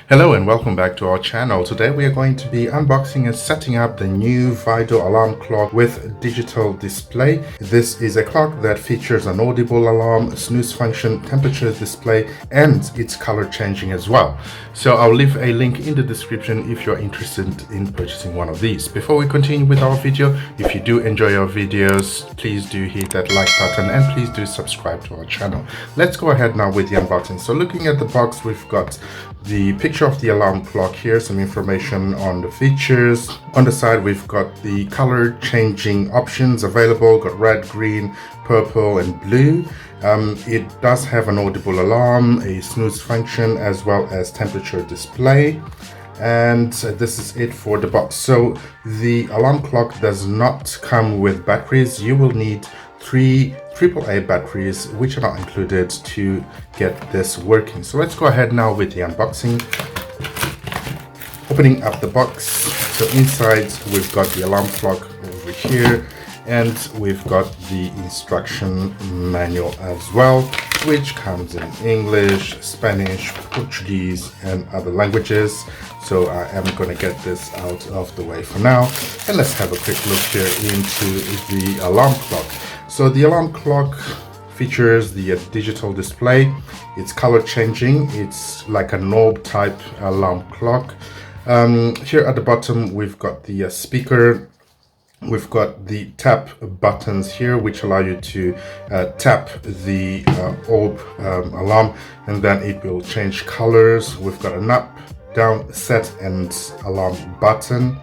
Hello and welcome back to our channel. Today we are going to be unboxing and setting up the new Viido alarm clock with digital display. This is a clock that features an audible alarm, snooze function, temperature display, and it's color changing as well. So I'll leave a link in the description if you're interested in purchasing one of these. Before we continue with our video, if you do enjoy our videos, please do hit that like button and please do subscribe to our channel. Let's go ahead now with the unboxing. So looking at the box, we've got the picture of the alarm clock here, some information on the features. On the side we've got the color changing options available, got red, green, purple and blue. It does have an audible alarm, a snooze function, as well as temperature display. And this is it for the box. So the alarm clock does not come with batteries. You will need 3 AAA batteries, which are not included, to get this working. So let's go ahead now with the unboxing. Opening up the box, so inside we've got the alarm clock over here, and we've got the instruction manual as well, which comes in English, Spanish, Portuguese and other languages. So I am going to get this out of the way for now, and let's have a quick look here into the alarm clock. So the alarm clock features the digital display. It's color changing. It's like a knob type alarm clock. Here at the bottom we've got the speaker. We've got the tap buttons here, which allow you to tap the orb alarm, and then it will change colors. We've got an up, down, set and alarm button.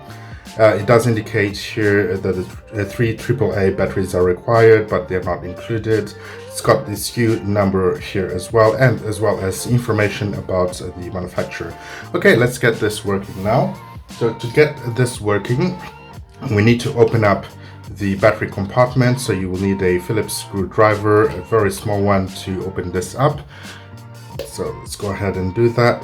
It does indicate here that the 3 AAA batteries are required, but they're not included. It's got the SKU number here as well, and as well as information about the manufacturer. Okay, let's get this working now. So to get this working, we need to open up the battery compartment. So you will need a Phillips screwdriver, a very small one, to open this up. So let's go ahead and do that.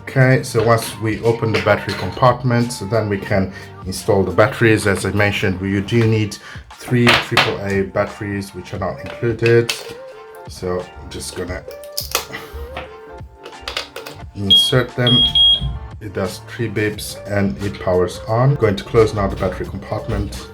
Okay, so once we open the battery compartment, so then we can install the batteries. As I mentioned, you do need 3 AAA batteries, which are not included. So I'm just gonna insert them. It does 3 beeps and it powers on. I'm going to close now the battery compartment.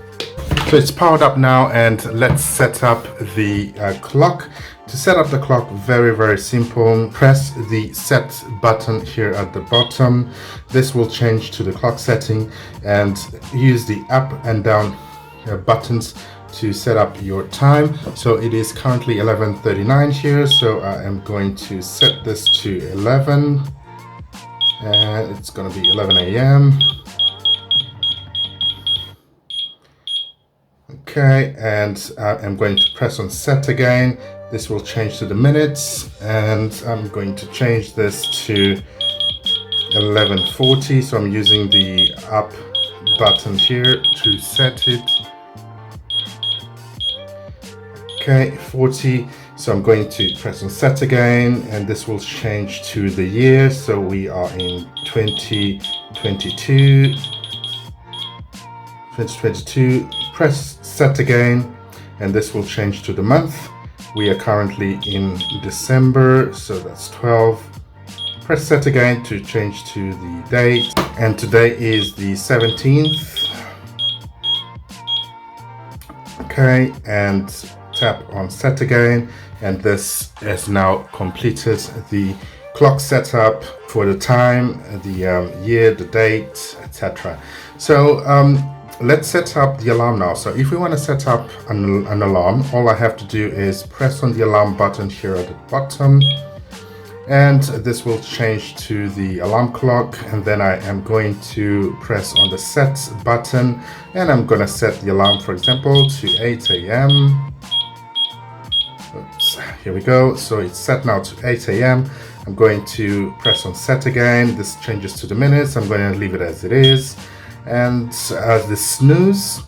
So it's powered up now, and let's set up the clock. To set up the clock, very simple. Press the set button here at the bottom. This will change to the clock setting, and use the up and down buttons to set up your time. So it is currently 11:39 here, so I am going to set this to 11, and it's going to be 11 a.m. Okay, and I'm going to press on set again. This will change to the minutes, and I'm going to change this to 11:40. So I'm using the up button here to set it. Okay, 40. So I'm going to press on set again, and this will change to the year. So we are in 2022. Press set again, and this will change to the month. We are currently in December, so that's 12. Press set again to change to the date, and today is the 17th. Okay, and tap on set again, and this has now completed the clock setup for the time, the year, the date, etc. So let's set up the alarm now. So if we want to set up an alarm, all I have to do is press on the alarm button here at the bottom, and this will change to the alarm clock. And then I am going to press on the set button, and I'm going to set the alarm, for example, to 8 a.m. Oops, here we go. So it's set now to 8 a.m. I'm going to press on set again. This changes to the minutes. I'm going to leave it as it is. And the snooze,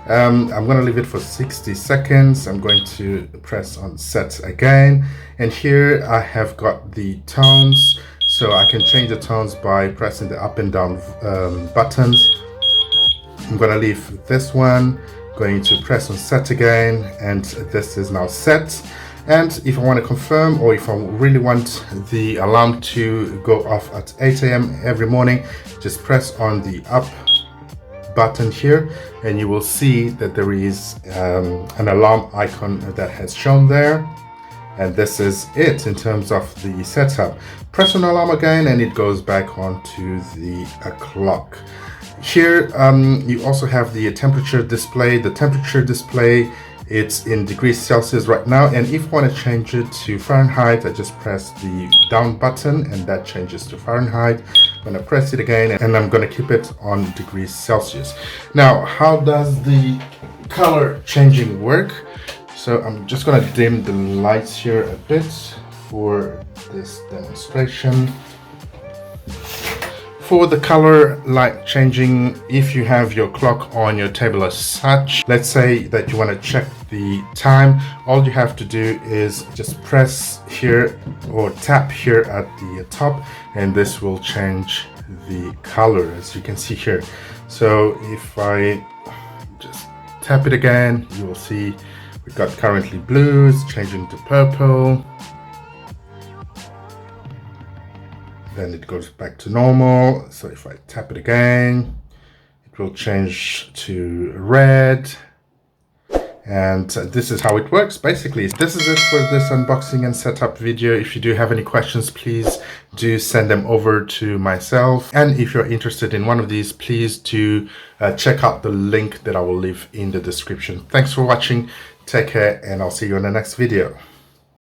I'm going to leave it for 60 seconds. I'm going to press on set again, and here I have got the tones, so I can change the tones by pressing the up and down buttons. I'm going to leave this one, going to press on set again, and this is now set. And if I want to confirm, or if I really want the alarm to go off at 8 a.m. every morning, just press on the up button here, and you will see that there is an alarm icon that has shown there. And this is it in terms of the setup. Press on alarm again and it goes back onto the clock. Here you also have the temperature display. The temperature display, it's in degrees Celsius right now, and if I want to change it to Fahrenheit, I just press the down button and that changes to Fahrenheit. I'm going to press it again and I'm going to keep it on degrees Celsius. Now, how does the color changing work? So I'm just going to dim the lights here a bit for this demonstration. For the color light changing, if you have your clock on your table as such, let's say that you want to check the time, all you have to do is just press here or tap here at the top, and this will change the color, as you can see here. So if I just tap it again, you will see we've got currently blue, it's changing to purple. Then it goes back to normal. So if I tap it again, it will change to red. And this is how it works. Basically, this is it for this unboxing and setup video. If you do have any questions, please do send them over to myself. And if you're interested in one of these, please do check out the link that I will leave in the description. Thanks for watching. Take care, and I'll see you in the next video.